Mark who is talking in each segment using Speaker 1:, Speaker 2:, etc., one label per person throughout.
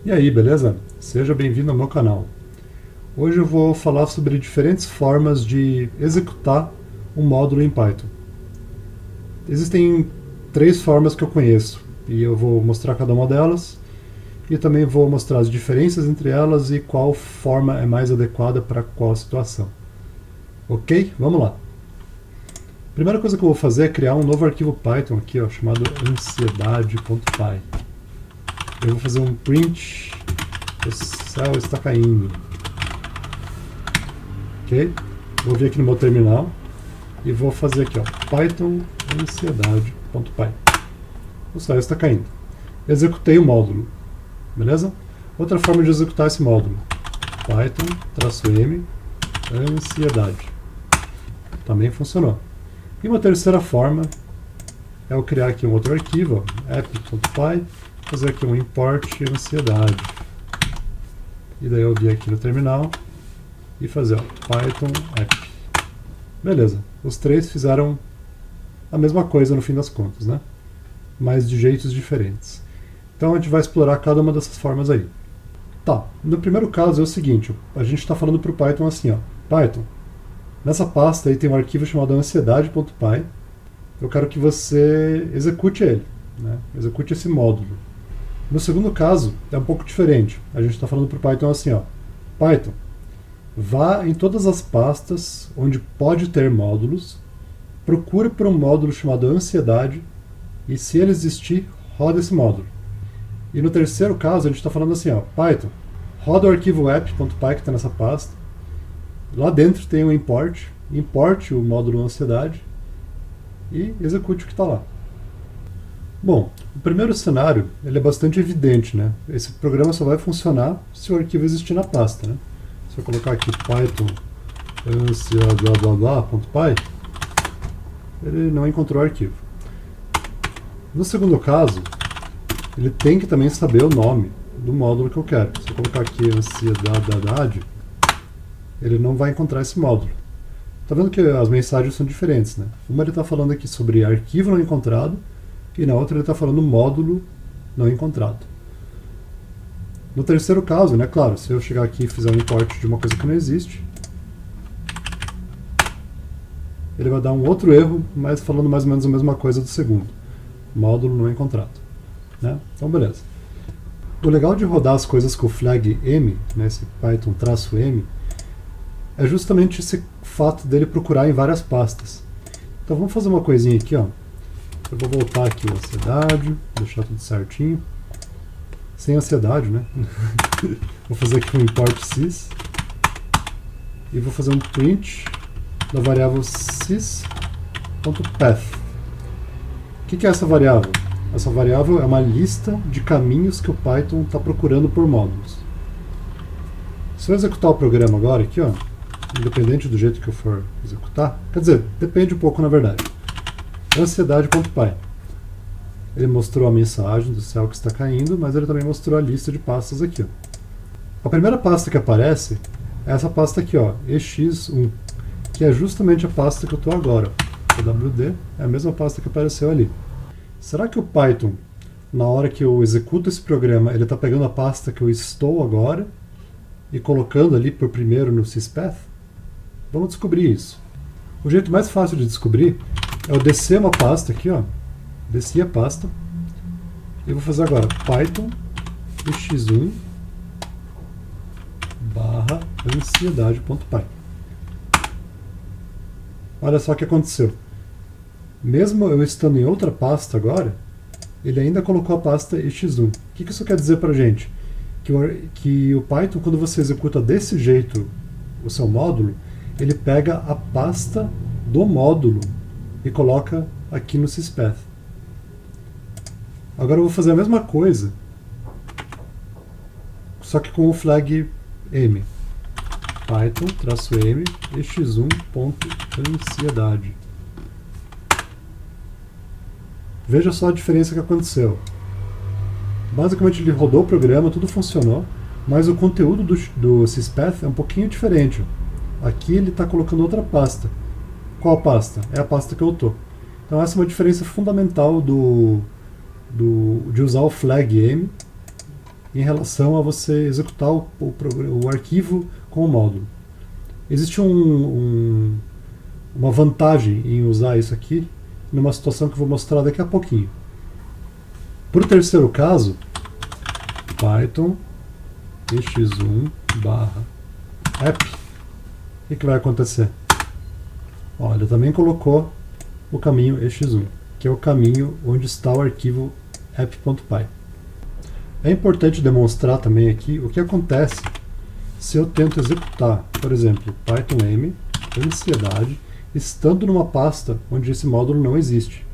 Speaker 1: E aí, beleza? Seja bem-vindo ao meu canal. Hoje eu vou falar sobre diferentes formas de executar um módulo em Python. Existem três formas que eu conheço e eu vou mostrar cada uma delas e também vou mostrar as diferenças entre elas e qual forma é mais adequada para qual situação. Ok? Vamos lá. A primeira coisa que eu vou fazer é criar um novo arquivo Python aqui, ó, chamado ansiedade.py. Eu vou fazer um print, o céu está caindo. Ok? Vou vir aqui no meu terminal e vou fazer aqui, ó, Python ansiedade.py. O céu está caindo. Executei o módulo, beleza? Outra forma de executar esse módulo, Python-m ansiedade. Também funcionou. E uma terceira forma é eu criar aqui um outro arquivo, app.py, fazer aqui um import ansiedade. E daí eu vir aqui no terminal e fazer ó, Python app. Beleza, os três fizeram a mesma coisa no fim das contas, né? Mas de jeitos diferentes. Então a gente vai explorar cada uma dessas formas aí. Tá, no primeiro caso é o seguinte, a gente está falando para o Python assim, ó, Python, nessa pasta aí tem um arquivo chamado ansiedade.py, eu quero que você execute ele, né? Execute esse módulo. No segundo caso é um pouco diferente, a gente está falando para o Python assim, ó, Python, vá em todas as pastas onde pode ter módulos, procure por um módulo chamado ansiedade e, se ele existir, roda esse módulo. E no terceiro caso, a gente está falando assim, ó, Python, roda o arquivo app.py que está nessa pasta, lá dentro tem o import, importe o módulo ansiedade e execute o que está lá. Bom, o primeiro cenário ele é bastante evidente, né? Esse programa só vai funcionar se o arquivo existir na pasta, né? Se eu colocar aqui Python ansiedade.py, ele não encontrou o arquivo. No segundo caso, ele tem que também saber o nome do módulo que eu quero. Se eu colocar aqui ansiedade, ele não vai encontrar esse módulo. Tá vendo que as mensagens são diferentes, né? Uma ele está falando aqui sobre arquivo não encontrado e na outra ele está falando módulo não encontrado. No terceiro caso, né, claro, se eu chegar aqui e fizer um import de uma coisa que não existe, ele vai dar um outro erro, mas falando mais ou menos a mesma coisa do segundo. Módulo não encontrado. Né? Então, beleza. O legal de rodar as coisas com o flag m, né, esse Python-m, é justamente esse fato dele procurar em várias pastas. Então vamos fazer uma coisinha aqui, ó. Eu vou voltar aqui a ansiedade, deixar tudo certinho. Sem ansiedade, né? Vou fazer aqui um import sys e vou fazer um print da variável sys.path. O que é essa variável? Essa variável é uma lista de caminhos que o Python está procurando por módulos. Se eu executar o programa agora aqui, ó, independente do jeito que eu for executar, quer dizer, depende um pouco na verdade. Ansiedade.py. Ele mostrou a mensagem do céu que está caindo, mas ele também mostrou a lista de pastas aqui, ó. A primeira pasta que aparece é essa pasta aqui, ó, ex1, que é justamente a pasta que eu estou agora. O wd é a mesma pasta que apareceu ali. Será que o Python, na hora que eu executo esse programa, ele está pegando a pasta que eu estou agora e colocando ali por primeiro no syspath? Vamos descobrir isso. O jeito mais fácil de descobrir é eu descer uma pasta aqui, ó. Desci a pasta e vou fazer agora Python x1 barra ansiedade.py. Olha só o que aconteceu. Mesmo eu estando em outra pasta agora, ele ainda colocou a pasta x1. O que isso quer dizer pra gente? Que o Python, quando você executa desse jeito o seu módulo, ele pega a pasta do módulo e coloca aqui no syspath. Agora eu vou fazer a mesma coisa, só que com o flag m. Python-m x1.ansiedade. Veja só a diferença que aconteceu. Basicamente ele rodou o programa, tudo funcionou, mas o conteúdo do syspath é um pouquinho diferente. Aqui ele está colocando outra pasta. Qual pasta? É a pasta que eu estou. Então essa é uma diferença fundamental de usar o flag m em relação a você executar o arquivo com o módulo. Existe uma vantagem em usar isso aqui numa situação que eu vou mostrar daqui a pouquinho. Para o terceiro caso, Python x1 barra app, o que vai acontecer? Ó, ele também colocou o caminho x1, que é o caminho onde está o arquivo app.py. É importante demonstrar também aqui o que acontece se eu tento executar, por exemplo, Python m, ansiedade, estando numa pasta onde esse módulo não existe.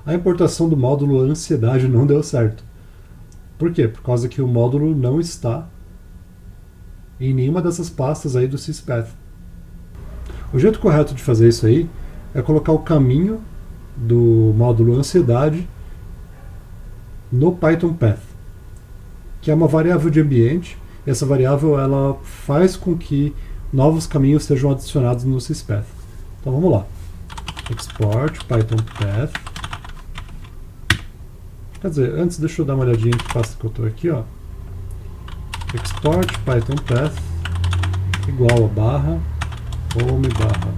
Speaker 1: A importação do módulo ansiedade não deu certo. Por quê? Por causa que o módulo não está em nenhuma dessas pastas aí do syspath. O jeito correto de fazer isso aí é colocar o caminho do módulo ansiedade no Python path, que é uma variável de ambiente, e essa variável ela faz com que novos caminhos sejam adicionados no syspath. Então vamos lá. Export Python path. Quer dizer, antes deixa eu dar uma olhadinha em que pasta que eu estou aqui, ó. Export Python path igual a barra home barra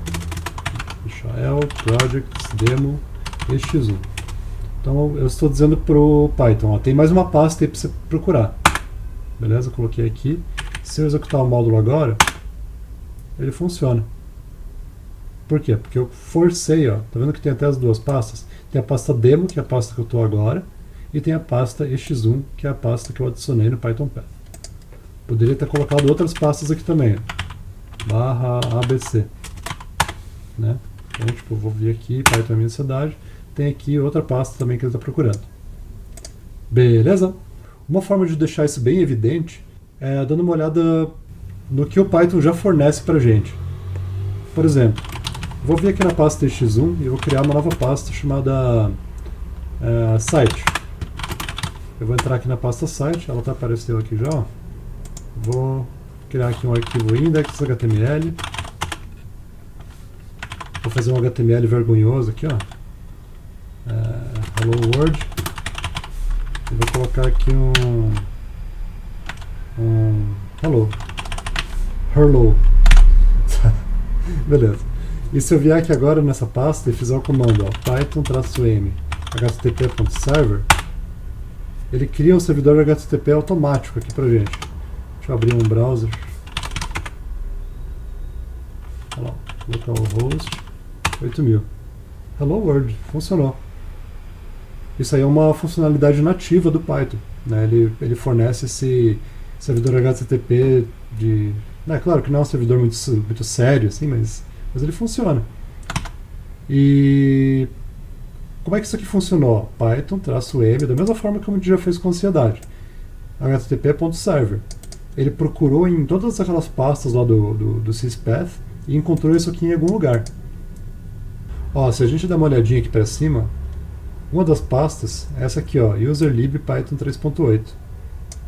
Speaker 1: Michael projects demo x1. Então eu estou dizendo para o Python, ó, tem mais uma pasta aí para você procurar. Beleza? Eu coloquei aqui. Se eu executar o módulo agora, ele funciona. Por quê? Porque eu forcei, ó, tá vendo que tem até as duas pastas? Tem a pasta demo, que é a pasta que eu estou agora, e tem a pasta x1, que é a pasta que eu adicionei no Python path. Poderia ter colocado outras pastas aqui também, ó. Barra ABC, né? Então, tipo, eu vou vir aqui, Python minha cidade, tem aqui outra pasta também que ele está procurando. Beleza? Uma forma de deixar isso bem evidente é dando uma olhada no que o Python já fornece para a gente. Por exemplo, vou vir aqui na pasta x1 e vou criar uma nova pasta chamada site. Eu vou entrar aqui na pasta site, ela está aparecendo aqui já, ó. Vou criar aqui um arquivo index.html. Vou fazer um HTML vergonhoso aqui, ó. Hello World. E vou colocar aqui um hello. Hello. Beleza. E se eu vier aqui agora nessa pasta e fizer o comando, ó, python-m http.server, ele cria um servidor HTTP automático aqui pra gente. Deixa eu abrir um browser. Olha lá, localhost 8000. Hello World, funcionou. Isso aí é uma funcionalidade nativa do Python, né? Ele fornece esse servidor HTTP de... claro que não é um servidor muito sério, assim, mas ele funciona. E como é que isso aqui funcionou? Python-m, da mesma forma que a gente já fez com ansiedade. http.server. Ele procurou em todas aquelas pastas lá do syspath e encontrou isso aqui em algum lugar. Ó, se a gente der uma olhadinha aqui para cima, uma das pastas é essa aqui, ó, userlib python 3.8.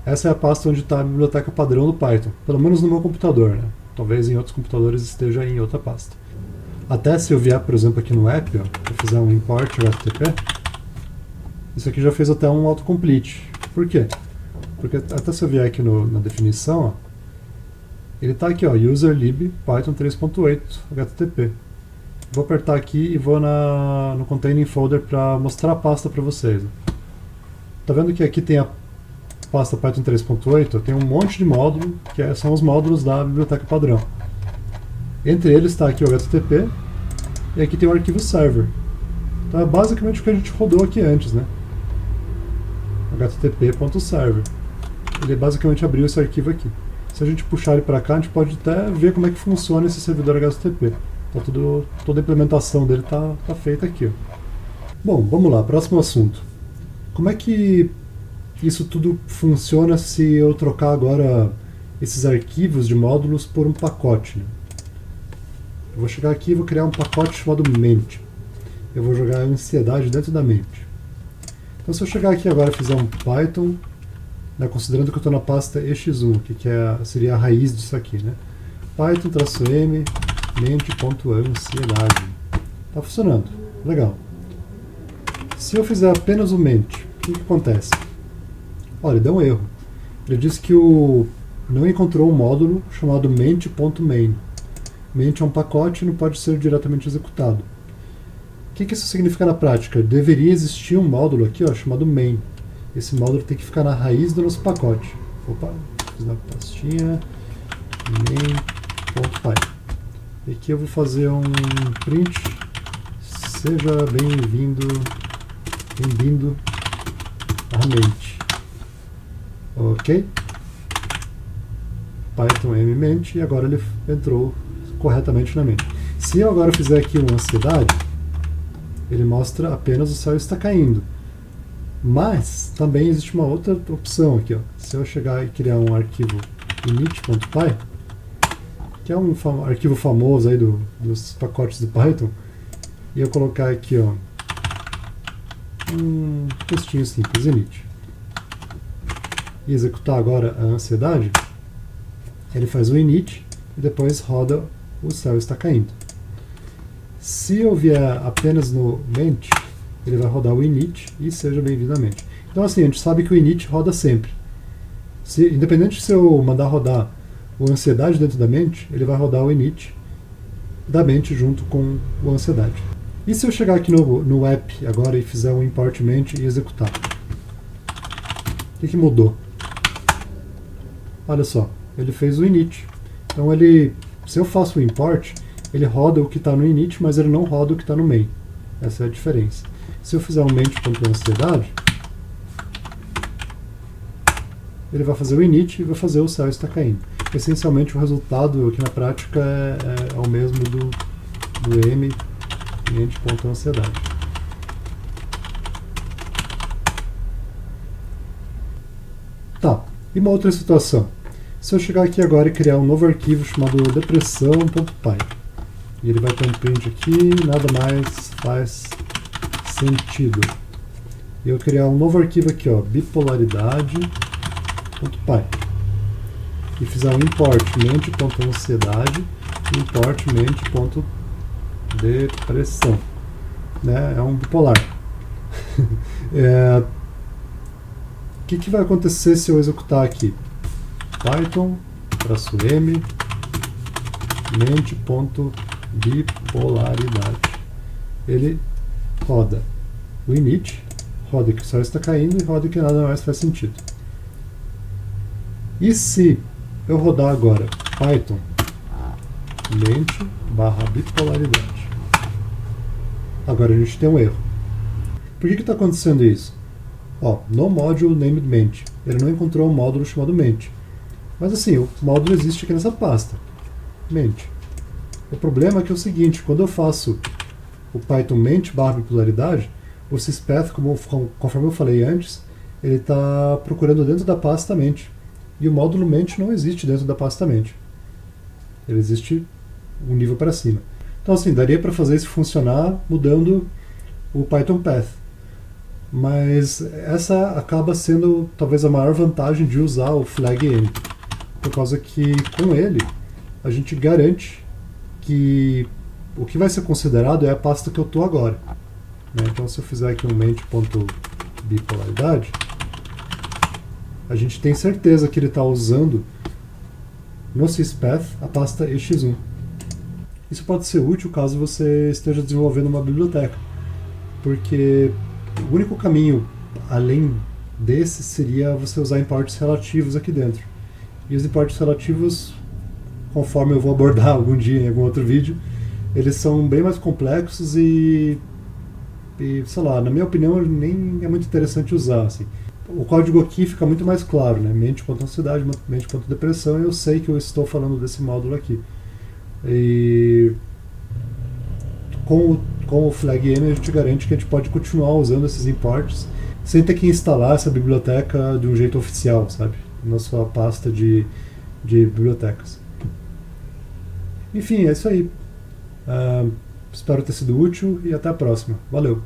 Speaker 1: Essa é a pasta onde está a biblioteca padrão do Python, pelo menos no meu computador, né? Talvez em outros computadores esteja em outra pasta. Até se eu vier, por exemplo, aqui no app, ó, eu fizer um import HTTP, isso aqui já fez até um autocomplete. Por quê? Porque até se eu vier aqui na definição, ó, ele está aqui, ó, userlib python 3.8 HTTP. Vou apertar aqui e vou no containing folder para mostrar a pasta para vocês. Tá vendo que aqui tem a pasta Python 3.8? Tem um monte de módulo, que são os módulos da biblioteca padrão. Entre eles está aqui o HTTP, e aqui tem o arquivo server. Então é basicamente o que a gente rodou aqui antes, né? http.server. Ele basicamente abriu esse arquivo aqui. Se a gente puxar ele para cá, a gente pode até ver como é que funciona esse servidor HTTP. Então toda a implementação dele tá feita aqui, ó. Bom, vamos lá, próximo assunto. Como é que isso tudo funciona se eu trocar agora esses arquivos de módulos por um pacote, né? Eu vou chegar aqui e vou criar um pacote chamado ment. Eu vou jogar a ansiedade dentro da ment. Então se eu chegar aqui agora e fizer um Python, né, considerando que eu estou na pasta x1, que seria a raiz disso aqui, né? Python-m ment.ansiedade. Está funcionando. Legal. Se eu fizer apenas o ment, o que acontece? Olha, deu um erro. Ele disse que não encontrou um módulo chamado ment.main. Ment é um pacote e não pode ser diretamente executado. O que isso significa na prática? Deveria existir um módulo aqui, ó, chamado main. Esse módulo tem que ficar na raiz do nosso pacote. Opa, fiz na pastinha main.py. E aqui eu vou fazer um print. Seja bem-vindo à mente. Ok? Python mment, e agora ele entrou corretamente na mente. Se eu agora fizer aqui uma ansiedade, ele mostra apenas o céu está caindo. Mas também existe uma outra opção aqui, ó. Se eu chegar e criar um arquivo init.py, que é um arquivo famoso aí dos pacotes do Python, e eu colocar aqui, ó, um textinho simples, init, e executar agora a ansiedade, ele faz o init e depois roda o céu está caindo. Se eu vier apenas no ment, ele vai rodar o init e seja bem-vindo à mente. Então assim, a gente sabe que o init roda sempre. Independente se eu mandar rodar o ansiedade dentro da mente, ele vai rodar o init da mente junto com o ansiedade. E se eu chegar aqui no app agora e fizer um import ment e executar? O que mudou? Olha só, ele fez o init. Então se eu faço o import, ele roda o que está no init, mas ele não roda o que está no main. Essa é a diferença. Se eu fizer um ment.ansiedade, ele vai fazer o init e vai fazer o céu está caindo. Essencialmente o resultado aqui na prática é o mesmo do ment.ansiedade. Tá, e uma outra situação. Se eu chegar aqui agora e criar um novo arquivo chamado depressão.py, e ele vai ter um print aqui, nada mais faz sentido. E eu criar um novo arquivo aqui, ó, bipolaridade.py, e fizer um import ment.ansiedade e import ment.depressão, né? É um bipolar. O que vai acontecer se eu executar aqui? Python -m ment.bipolaridade. Ele roda o init, roda que o céu está caindo e roda que nada mais faz sentido. E se eu rodar agora Python ment/bipolaridade? Agora a gente tem um erro. Por que está acontecendo isso? Ó, no module named ment, ele não encontrou um módulo chamado ment. Mas assim, o módulo existe aqui nessa pasta, ment. O problema é que é o seguinte, quando eu faço o Python ment/bipolaridade, o syspath, conforme eu falei antes, ele está procurando dentro da pasta ment. E o módulo ment não existe dentro da pasta ment. Ele existe um nível para cima. Então assim, daria para fazer isso funcionar mudando o Python path. Mas essa acaba sendo talvez a maior vantagem de usar o flag m. Por causa que com ele a gente garante que o que vai ser considerado é a pasta que eu estou agora. Né? Então se eu fizer aqui um ment.bipolaridade, a gente tem certeza que ele está usando no syspath a pasta ex1. Isso pode ser útil caso você esteja desenvolvendo uma biblioteca, porque o único caminho além desse seria você usar imports relativos aqui dentro. E os imports relativos, conforme eu vou abordar algum dia em algum outro vídeo, eles são bem mais complexos e sei lá, na minha opinião, nem é muito interessante usar. Assim. O código aqui fica muito mais claro, né? ment.ansiedade, ment.depressão, e eu sei que eu estou falando desse módulo aqui. E com o flag m a gente garante que a gente pode continuar usando esses imports sem ter que instalar essa biblioteca de um jeito oficial, sabe? Na sua pasta de bibliotecas. Enfim, é isso aí. Espero ter sido útil e até a próxima. Valeu!